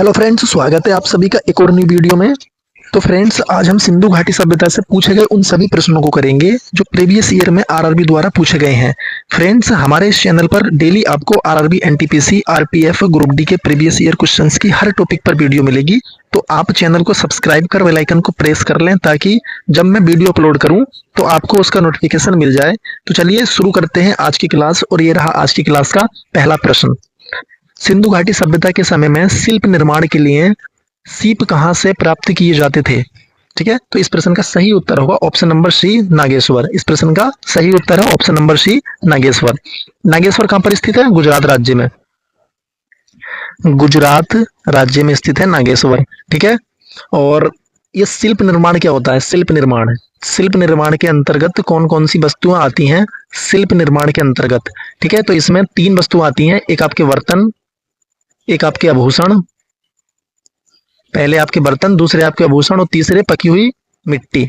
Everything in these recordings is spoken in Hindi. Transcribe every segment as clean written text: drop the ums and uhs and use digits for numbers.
हेलो फ्रेंड्स, स्वागत है आप सभी का एक और न्यू वीडियो में। तो फ्रेंड्स, आज हम सिंधु घाटी सभ्यता से पूछे गए उन सभी प्रश्नों को करेंगे जो प्रीवियस ईयर में आरआरबी द्वारा पूछे गए हैं। फ्रेंड्स, हमारे इस चैनल पर डेली आपको RRB, NTPC, RPF, group D के प्रीवियस ईयर क्वेश्चंस की हर टॉपिक पर वीडियो मिलेगी। तो आप चैनल को सब्सक्राइब कर बेल आइकन को प्रेस कर लें ताकि जब मैं वीडियो अपलोड करूं तो आपको उसका नोटिफिकेशन मिल जाए। तो चलिए शुरू करते हैं आज की क्लास। और ये रहा आज की क्लास का पहला प्रश्न। सिंधु घाटी सभ्यता के समय में शिल्प निर्माण के लिए सीप कहां से प्राप्त किए जाते थे? ठीक है, तो इस प्रश्न का सही उत्तर होगा ऑप्शन नंबर सी, नागेश्वर। इस प्रश्न का सही उत्तर है option number C, Nageshwar. Nageshwar कहां पर स्थित है? गुजरात राज्य में। गुजरात राज्य में स्थित है नागेश्वर। ठीक है, और ये शिल्प निर्माण क्या होता है? शिल्प निर्माण, शिल्प निर्माण के अंतर्गत कौन कौन सी वस्तुएं आती हैं शिल्प निर्माण के अंतर्गत? ठीक है, तो इसमें तीन वस्तुएं आती हैं। एक आपके बर्तन, एक आपके आभूषण, पहले आपके बर्तन, दूसरे आपके आभूषण और तीसरे पकी हुई मिट्टी।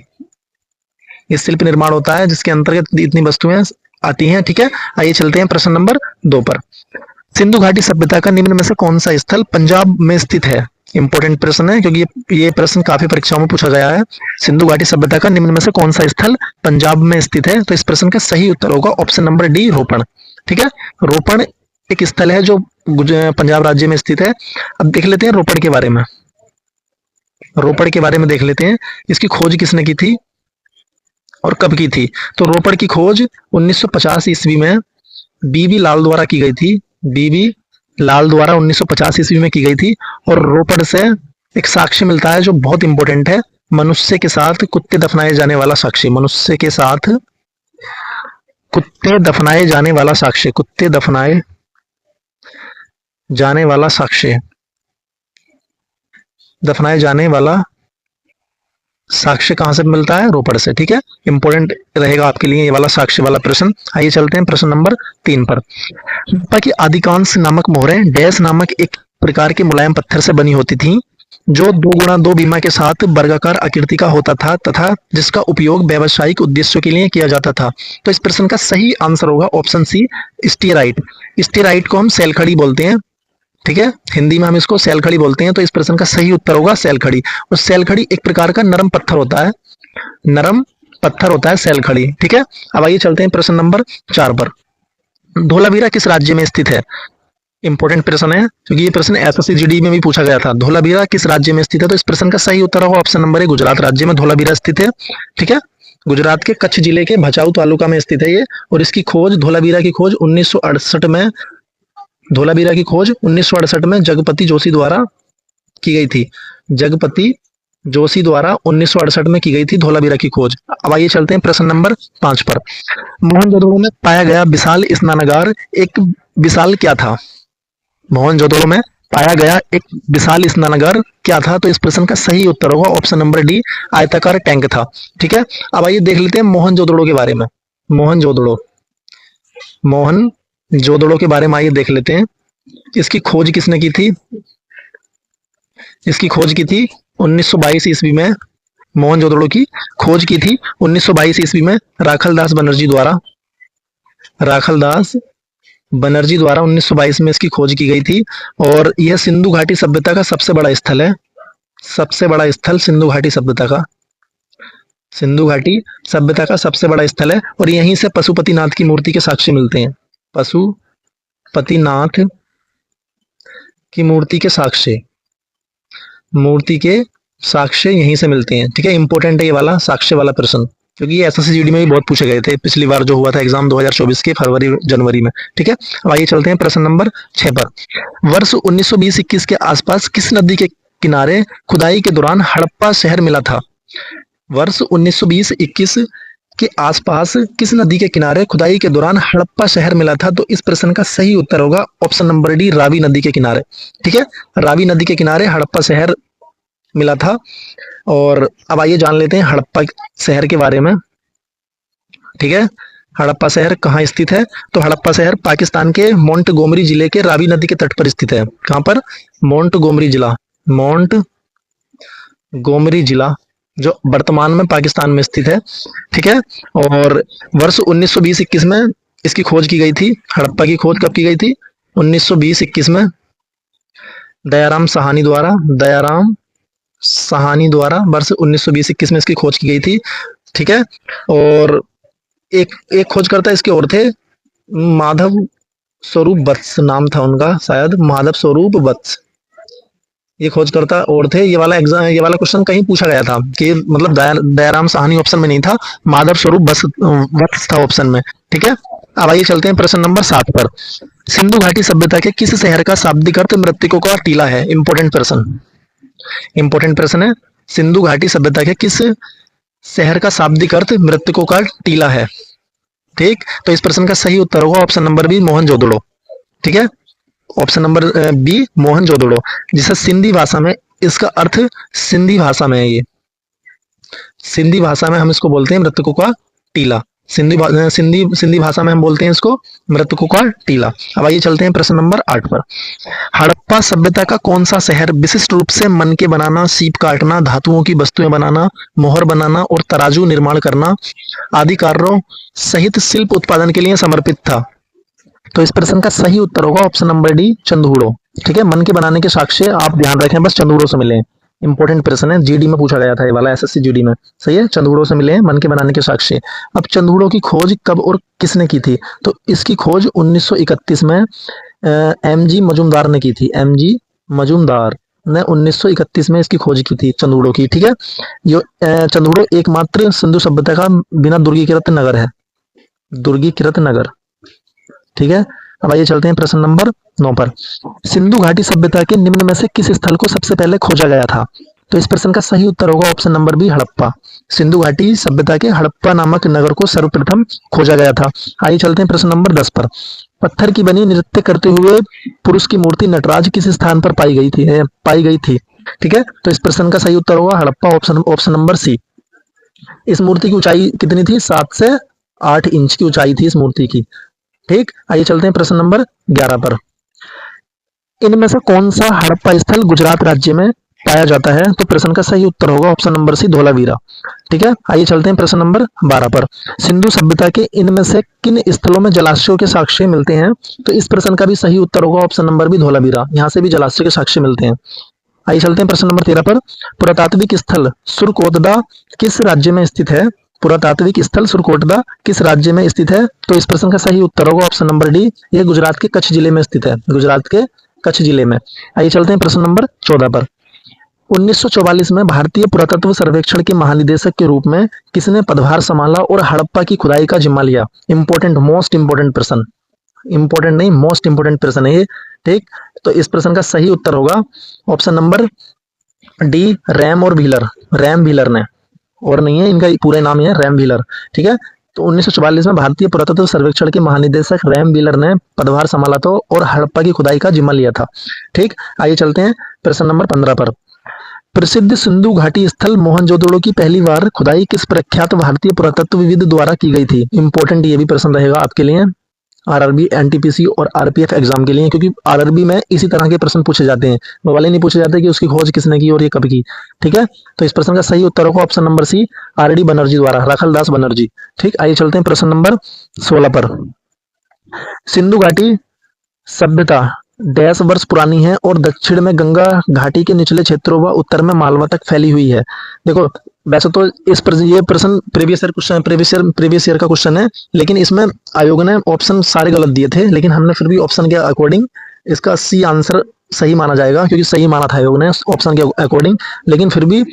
ये शिल्प निर्माण होता है जिसके अंतर्गत इतनी वस्तुएं आती हैं। ठीक है, आइए चलते हैं प्रश्न नंबर 2 पर। सिंधु घाटी सभ्यता का निम्न में से कौन सा स्थल पंजाब में स्थित है? इंपॉर्टेंट प्रश्न है क्योंकि ये प्रश्न काफी परीक्षाओं में पूछा गया है। सिंधु घाटी सभ्यता का निम्न में से कौन सा स्थल पंजाब में स्थित है? तो इस प्रश्न का सही उत्तर होगा ऑप्शन नंबर डी, रोपण। ठीक है, रोपण एक स्थल है जो पंजाब राज्य में स्थित है। अब देख लेते हैं रोपण के बारे में। रोपण के बारे में देख लेते हैं, इसकी खोज किसने की थी और कब की थी? तो रोपण की खोज 1950 ईस्वी में बीबी लाल द्वारा की गई थी। बीबी लाल द्वारा 1950 ईस्वी में की गई थी। और रोपण से एक साक्ष्य मिलता है जो बहुत इंपॉर्टेंट है, मनुष्य के साथ कुत्ते दफनाए जाने वाला साक्ष्य। मनुष्य के साथ कुत्ते दफनाए जाने वाला साक्ष्य, कुत्ते दफनाए जाने वाला साक्ष्य, दफनाए जाने वाला साक्ष्य कहां से मिलता है? रोपण से। ठीक है, इंपॉर्टेंट रहेगा आपके लिए ये वाला साक्ष्य वाला प्रश्न। आइए चलते हैं प्रश्न नंबर 3 पर। हड़प्पा की अधिकांश नामक मोहरें डैश नामक एक प्रकार के मुलायम पत्थर से बनी होती थीं जो 2x2 बीमा के साथ वर्गाकार आकृति का होता था तथा जिसका उपयोग व्यावसायिक उद्देश्यों के लिए किया जाता था। तो इस प्रश्न का सही आंसर होगा ऑप्शन सी, स्टीराइट। स्टीराइट को हम सैलखड़ी बोलते हैं। ठीक है, हिंदी में हम इसको सैलखड़ी बोलते हैं। तो इस प्रश्न का सही उत्तर होगा सैलखड़ी। और सैलखड़ी एक प्रकार का नरम पत्थर होता है, नरम पत्थर होता है सैलखड़ी। ठीक है, अब आइए चलते हैं प्रश्न नंबर 4 पर। धोलावीरा किस राज्य में स्थित है? इंपॉर्टेंट प्रश्न है क्योंकि ये प्रश्न एसएससी जीडी में भी पूछा गया था। धोलावीरा किस राज्य में स्थित है? तो इस प्रश्न का सही उत्तर होगा ऑप्शन नंबर ए, गुजरात राज्य में धोलावीरा स्थित है। ठीक है, गुजरात के कच्छ जिले के भचाऊ तालुका में स्थित है ये। और इसकी खोज, धोलावीरा की खोज 1968 में, धोलावीरा की खोज 1968 में जगपति जोशी द्वारा की गई थी। जगपति जोशी द्वारा 1968 में की गई थी धोलावीरा की खोज। अब आइए चलते हैं प्रश्न नंबर 5 पर। मोहनजोदड़ो में पाया गया विशाल स्नानागार एक विशाल क्या था? मोहनजोदड़ो में पाया गया एक विशाल स्नानागार क्या था? तो इस प्रश्न का सही उत्तर होगा ऑप्शन नंबर डी, आयताकार टैंक था। ठीक है, अब आइए देख लेते हैं मोहनजोदड़ो के बारे में। मोहनजोदड़ो, मोहनजोदड़ो के बारे में आइए देख लेते हैं। इसकी खोज किसने की थी? इसकी खोज की थी 1922 ईस्वी में। मोहनजोदड़ो की खोज की थी 1922 ईस्वी में राखलदास बनर्जी द्वारा। राखलदास बनर्जी द्वारा 1922 में इसकी खोज की गई थी। और यह सिंधु घाटी सभ्यता का सबसे बड़ा स्थल है। सबसे बड़ा स्थल सिंधु घाटी सभ्यता का, सिंधु घाटी सभ्यता का सबसे बड़ा स्थल है। और यहीं से पशुपतिनाथ की मूर्ति के साक्ष्य मिलते हैं। पशुपतिनाथ की मूर्ति के साक्ष्य, मूर्ति के साक्ष्य यहीं से मिलते हैं। ठीक है, इंपॉर्टेंट है ये वाला साक्ष्य वाला प्रश्न क्योंकि ये एसएससी जीडी में भी बहुत पूछे गए थे पिछली बार जो हुआ था एग्जाम 2024 के फरवरी जनवरी में। ठीक है, अब आइए चलते हैं प्रश्न नंबर 6 पर। वर्ष 1920-21 के आसपास किस नदी के किनारे खुदाई के दौरान हड़प्पा शहर मिला था? वर्ष 1920-21 के आसपास किस नदी के किनारे खुदाई के दौरान हड़प्पा शहर मिला था? तो इस प्रश्न का सही उत्तर होगा ऑप्शन नंबर डी, रावी नदी के किनारे। ठीक है, रावी नदी के किनारे हड़प्पा शहर मिला था। और अब आइए जान लेते हैं हड़प्पा शहर के बारे में। ठीक है, हड़प्पा शहर कहाँ स्थित है? तो हड़प्पा शहर पाकिस्तान के मोंटगोमरी जिले के रावी नदी के तट पर स्थित है। कहाँ पर? मोंटगोमरी जिला, मोंटगोमरी जिला जो वर्तमान में पाकिस्तान में स्थित है। ठीक है, और वर्ष 1920-21 में इसकी खोज की गई थी। हड़प्पा की खोज कब की गई थी? 1920-21 में। दयाराम साहनी द्वारा, दयाराम साहनी द्वारा वर्ष 1920-21 में इसकी खोज की गई थी। ठीक है, और एक एक खोजकर्ता इसके और थे, माधव स्वरूप वत्स नाम था उनका, शायद माधव स्वरूप वत्स, ये खोजकर्ता और थे। ये वाला एग्जाम, ये वाला क्वेश्चन कहीं पूछा गया था कि मतलब दयाराम साहनी ऑप्शन में नहीं था, माधव स्वरूप वत्स था ऑप्शन में। ठीक है, अब आइए चलते हैं प्रश्न नंबर 7 पर। सिंधु घाटी सभ्यता के किस शहर का शाब्दिक अर्थ मृतकों का टीला है? इंपॉर्टेंट प्रश्न, इंपॉर्टेंट प्रश्न है। सिंधु घाटी सभ्यता के किस शहर का शाब्दिक अर्थ मृतकों का टीला है? ठीक, तो इस प्रश्न का सही उत्तर होगा ऑप्शन नंबर बी, मोहनजोदड़ो। ठीक है, ऑप्शन नंबर बी, मोहनजोदड़ो, जिसे सिंधी भाषा में इसका अर्थ, सिंधी भाषा में है ये, सिंधी भाषा में हम इसको बोलते हैं मृतकों का टीला। सिंधी भाषा में हम बोलते हैं इसको मृतकों का टीला। अब आइए चलते हैं प्रश्न नंबर 8 पर। हड़प्पा सभ्यता का कौन सा शहर विशिष्ट रूप से मन के बनाना, सीप काटना, धातुओं की वस्तुएं बनाना, मोहर बनाना और तराजू निर्माण करना आदि कार्यों सहित शिल्प उत्पादन के लिए समर्पित था? तो इस प्रश्न का सही उत्तर होगा ऑप्शन नंबर डी, चंदूड़ो। ठीक है, मन के बनाने के साक्ष्य आप ध्यान रखें, बस चंदूड़ो से मिले। इंपॉर्टेंट प्रश्न है, जीडी में पूछा गया था ये वाला, एसएससी जीडी में। सही है, चंदूड़ो से मिले हैं मन के बनाने के साक्ष्य। अब चंदूड़ो की खोज कब और किसने की थी? तो इसकी खोज 1931 में एमजी मजूमदार ने की थी। एमजी मजूमदार ने 1931 में इसकी खोज की थी चंदूड़ो की। ठीक है, ये चंदूड़ो एकमात्र सिंधु सभ्यता का बिना दुर्गीकृत नगर है, दुर्गीकृत नगर। ठीक है, अब आइए चलते हैं प्रश्न नंबर 9 पर। सिंधु घाटी सभ्यता के निम्न में से किस स्थल को सबसे पहले खोजा गया था? तो इस प्रश्न का सही उत्तर होगा option number B, Harappa. Sindhu घाटी सभ्यता के हड़प्पा नामक नगर को सर्वप्रथम खोजा गया था। आइए चलते हैं प्रश्न नंबर 10 पर। पत्थर की बनी नृत्य करते हुए पुरुष की मूर्ति नटराज किस स्थान पर पाई गई थी? ठीक है, तो इस प्रश्न का सही उत्तर होगा हड़प्पा, ऑप्शन नंबर सी। इस मूर्ति की ऊंचाई कितनी थी? 7 से 8 इंच की ऊंचाई थी इस मूर्ति की। ठीक, आइए चलते हैं प्रश्न नंबर 11 पर। इनमें से कौन सा हड़प्पा स्थल गुजरात राज्य में पाया जाता है? तो प्रश्न का सही उत्तर होगा ऑप्शन नंबर सी, धोलावीरा। ठीक है, आइए चलते हैं प्रश्न नंबर 12 पर। सिंधु सभ्यता के इनमें से किन स्थलों में जलाशयों के साक्ष्य मिलते हैं? तो इस प्रश्न का भी सही उत्तर होगा ऑप्शन नंबर बी, धोलावीरा। यहाँ से भी जलाशय के साक्ष्य मिलते हैं। आइए चलते हैं प्रश्न नंबर 13 पर। पुरातात्विक स्थल सुरकोटदा किस राज्य में स्थित है? पुरातात्विक स्थल सुरकोटदा किस राज्य में स्थित है? तो इस प्रश्न का सही उत्तर होगा ऑप्शन नंबर डी, यह गुजरात के कच्छ जिले में स्थित है, गुजरात के कच्छ जिले में। आइए चलते हैं प्रश्न नंबर 14 पर। 1944 में भारतीय पुरातत्व सर्वेक्षण के महानिदेशक के रूप में किसने पदभार संभाला और हड़प्पा की खुदाई का जिम्मा लिया? इंपॉर्टेंट, मोस्ट इंपॉर्टेंट प्रश्न, इंपॉर्टेंट नहीं मोस्ट इंपॉर्टेंट प्रश्न है ये। ठीक, तो इस प्रश्न का सही उत्तर होगा ऑप्शन नंबर डी, रैम और व्हीलर। रैम व्हीलर ने, और नहीं है, इनका पूरे नाम है रैम व्हीलर। ठीक है, तो 1944 में भारतीय पुरातत्व सर्वेक्षण के महानिदेशक रैम व्हीलर ने पदभार संभाला था और हड़प्पा की खुदाई का जिम्मा लिया था। ठीक, आइए चलते हैं प्रश्न नंबर 15 पर। प्रसिद्ध सिंधु घाटी स्थल मोहनजोदड़ो की पहली बार खुदाई किस प्रख्यात भारतीय पुरातत्वविद द्वारा की गई थी? इंपॉर्टेंट ये भी प्रश्न रहेगा आपके लिए, आरआरबी, एनटीपीसी और आरपीएफ एग्जाम के लिए, क्योंकि आरआरबी में इसी तरह के प्रश्न पूछे जाते हैं, वो वाले नहीं पूछे जाते कि उसकी खोज किसने की और ये कब की। ठीक है, तो इस प्रश्न का सही उत्तर होगा option number C, RD Banerjee द्वारा, राखलदास बनर्जी। ठीक, आइए चलते हैं प्रश्न नंबर 16 पर। सिंधु घाटी सभ्यता डैश वर्ष पुरानी है और दक्षिण में गंगा घाटी के निचले क्षेत्रों व उत्तर में मालवा तक फैली हुई है। देखो, वैसे तो ये प्रश्न प्रीवियस ईयर का क्वेश्चन है, लेकिन इसमें आयोग ने ऑप्शन सारे गलत दिए थे, लेकिन हमने फिर भी ऑप्शन के अकॉर्डिंग इसका सी आंसर सही माना जाएगा, क्योंकि सही माना था आयोग ने ऑप्शन के अकॉर्डिंग। लेकिन फिर भी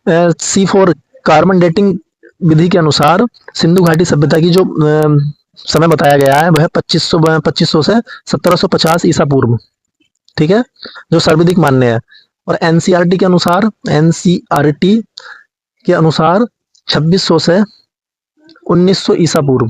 C4 कार्बन डेटिंग विधि के अनुसार सिंधु घाटी सभ्यता की जो समय बताया गया है वह 2500 से 1750 ईसा पूर्व। ठीक है, जो सर्वाधिक मान्य है। और एनसीईआरटी के अनुसार 2600 से 1900 ईसा पूर्व,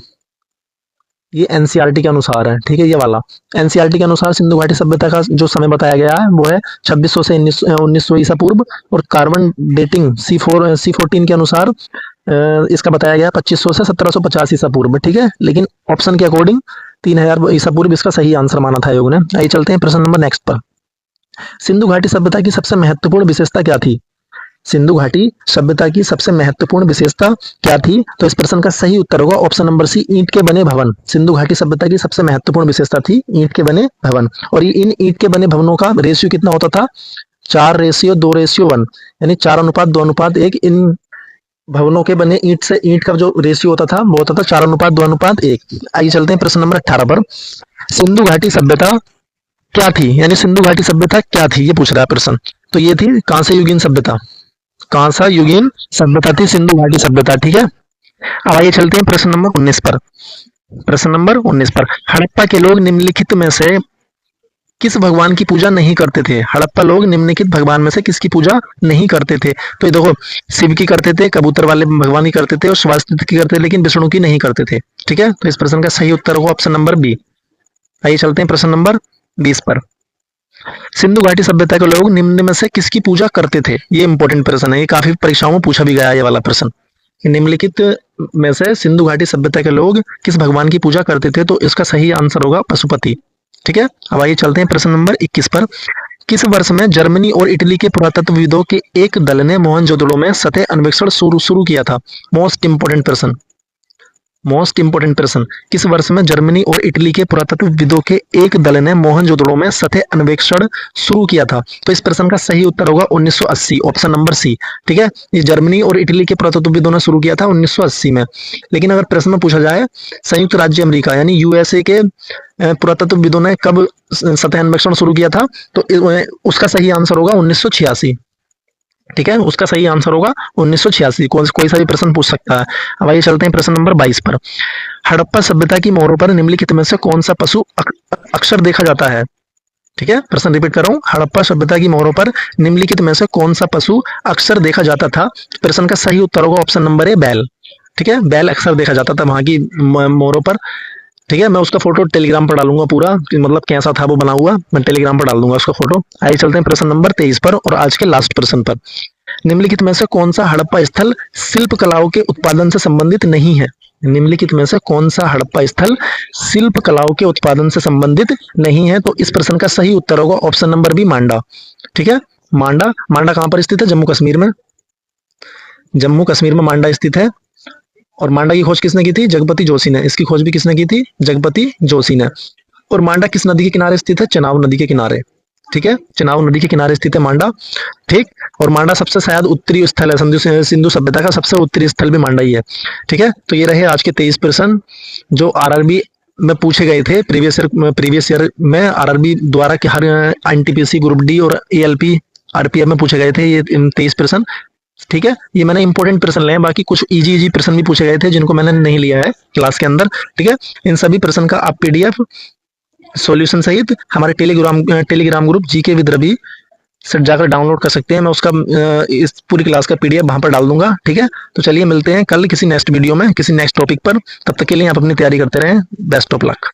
ये एनसीईआरटी के अनुसार है। ठीक है, ये वाला एनसीईआरटी के अनुसार सिंधु घाटी सभ्यता का जो समय बताया गया है वो है 2600 से 1900 ईसा पूर्व। और कार्बन डेटिंग C14 के अनुसार इसका बताया गया 2500 से 1750 ईसा पूर्व। ठीक है, लेकिन ऑप्शन के अकॉर्डिंग 3000 ईसा पूर्व इसका सही आंसर माना था आयोग ने। आइए चलते हैं प्रश्न नंबर नेक्स्ट पर। सिंधु घाटी सभ्यता की सबसे महत्वपूर्ण विशेषता क्या थी? सिंधु घाटी सभ्यता की सबसे महत्वपूर्ण विशेषता क्या थी? तो इस प्रश्न का सही उत्तर होगा ऑप्शन नंबर सी, ईंट के बने भवन। सिंधु घाटी सभ्यता की सबसे महत्वपूर्ण विशेषता थी ईंट के बने भवन। और इन ईंट के बने भवनों का रेशियो कितना होता था? 4:2:1, यानी 4:2:1। इन भवनों के बने ईंट से ईंट का जो रेशियो होता था वो होता था 4:2:1। आइए चलते हैं प्रश्न नंबर 18 पर। सिंधु घाटी सभ्यता क्या थी, यानी सिंधु घाटी सभ्यता क्या थी, ये पूछ रहा है प्रश्न। तो ये थी कांस्य युगीन सभ्यता। कांसा युगीन सभ्यता थी सिंधु घाटी सभ्यता, ठीक है। अब आइए चलते हैं प्रश्न नंबर 19 पर। प्रश्न नंबर 19 पर, हड़प्पा के लोग निम्नलिखित में से किस भगवान की पूजा नहीं करते थे? हड़प्पा लोग निम्नलिखित भगवान में से किसकी पूजा नहीं करते थे? तो ये देखो, शिव की करते थे, कबूतर वाले भगवान की करते थे और स्वास्तिक की करते थे, लेकिन विष्णु की नहीं करते थे, ठीक है। तो इस प्रश्न का सही उत्तर होगा ऑप्शन नंबर बी। आइए चलते हैं प्रश्न नंबर 20 पर। सिंधु घाटी सभ्यता के लोग निम्न में से किसकी पूजा करते थे? ये इंपॉर्टेंट प्रश्न है, ये काफी परीक्षाओं में पूछा भी गया है ये वाला प्रश्न। निम्नलिखित में से सिंधु घाटी सभ्यता के लोग किस भगवान की पूजा करते थे? तो इसका सही आंसर होगा पशुपति, ठीक है। अब आइए चलते हैं प्रश्न नंबर 21 पर। किस वर्ष में जर्मनी और इटली के पुरातत्वविदों के एक दल ने मोहनजोदड़ो में सतह अन्वेषण शुरू किया था? मोस्ट इंपोर्टेंट प्रश्न, मोस्ट इंपोर्टेंट प्रश्न। किस वर्ष में जर्मनी और इटली के पुरातत्वविदों के एक दल ने मोहनजोदड़ो में सतह अन्वेषण शुरू किया था? तो इस प्रश्न का सही उत्तर होगा 1980, ऑप्शन नंबर सी, ठीक है। ये जर्मनी और इटली के पुरातत्वविदों ने शुरू किया था 1980 में। लेकिन अगर प्रश्न में पूछा जाए संयुक्त राज्य अमेरिका यानी यूएसए के पुरातत्वविदों ने कब सतह अन्वेषण शुरू किया था? तो उसका सही आंसर होगा 1986, ठीक है। उसका सही आंसर होगा 1986। कोई सा भी प्रश्न पूछ सकता है। अब आइए चलते हैं प्रश्न नंबर 22 पर। हड़प्पा सभ्यता की मोहरों पर निम्नलिखित में से कौन सा पशु अक्सर देखा जाता है? ठीक है, प्रश्न रिपीट कर रहा हूँ। हड़प्पा सभ्यता की मोहरों पर निम्नलिखित में से कौन सा पशु अक्सर देखा जाता था? प्रश्न का सही उत्तर होगा ऑप्शन नंबर ए, बैल, ठीक है। बैल अक्सर देखा जाता था वहां की मोहरों पर, ठीक है। मैं उसका फोटो टेलीग्राम पर डालूंगा पूरा, मतलब कैसा था वो बना हुआ, मैं टेलीग्राम पर डाल दूंगा उसका फोटो। आइए चलते हैं प्रश्न नंबर 23 पर और आज के लास्ट प्रश्न पर। निम्नलिखित में से कौन सा हड़प्पा स्थल शिल्प कलाओं के उत्पादन से संबंधित नहीं है? निम्नलिखित में से कौन सा हड़प्पा स्थल शिल्प कलाओं के उत्पादन से संबंधित नहीं है? तो इस प्रश्न का सही उत्तर होगा ऑप्शन नंबर बी, मांडा, ठीक है। मांडा, मांडा कहां पर स्थित है? जम्मू कश्मीर में। जम्मू कश्मीर में मांडा स्थित है। और मांडा की खोज किसने की थी? जगपति जोशी ने। इसकी खोज भी किसने की थी? जगपति जोशी ने। और मांडा किस नदी के किनारे स्थित है? चेनाब नदी के किनारे, ठीक है। चेनाब नदी के किनारे स्थित है मांडा, ठीक। और मांडा सबसे शायद उत्तरी स्थल है, सिंधु सभ्यता का सबसे उत्तरी स्थल भी मांडा ही है, ठीक है। तो ये रहे आज के 23 प्रश्न जो आरआरबी में पूछे गए थे प्रीवियस ईयर में। आरआरबी द्वारा कि हर एनटीपीसी, ग्रुप डी और एएलपी आरपीएफ में पूछे गए थे ये 23 प्रश्न, ठीक है। ये मैंने इंपॉर्टेंट प्रश्न लिए हैं, बाकी कुछ इजी प्रश्न भी पूछे गए थे जिनको मैंने नहीं लिया है क्लास के अंदर, ठीक है। इन सभी प्रश्न का आप पीडीएफ सॉल्यूशन सहित हमारे Telegram group GK with Ravi से जाकर डाउनलोड कर सकते हैं। मैं उसका इस पूरी क्लास का पीडीएफ वहां पर डाल दूंगा, ठीक है। तो चलिए मिलते हैं कल किसी नेक्स्ट वीडियो में, किसी नेक्स्ट टॉपिक पर। तब तक के लिए आप अपनी तैयारी करते रहें। Best of luck.